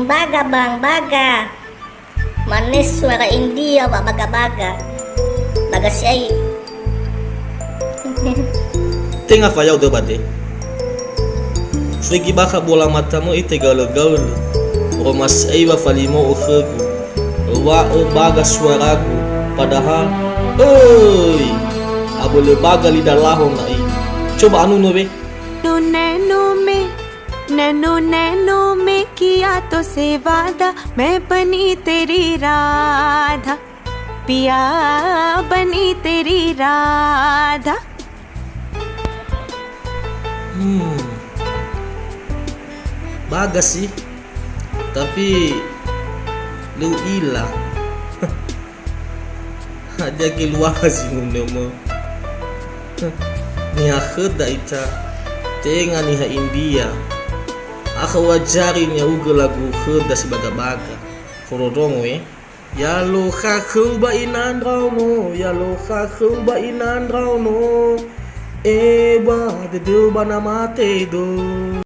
Baga. Manis suara India, Pak, baga. Baga siai. Tenga fayau do bate. Swegi baka bola matamu ite gaul. Romas aiwa falimo ukhegu. Wa baga suaraku. Padahal, abole baga lidah lahong na i. Coba anu nobe. Nano में किया तो से वादा मैं बनी तेरी राधा पिया बनी तेरी Radha Bagas sih, tapi lu ilang. Ada keluar sih ngomong. Nih akhda ita tenga nih India. Aka wajarinya uga lagu khda si baga. Forodong we. Ya lo khakhba inandrauno. Eba de do banamate do.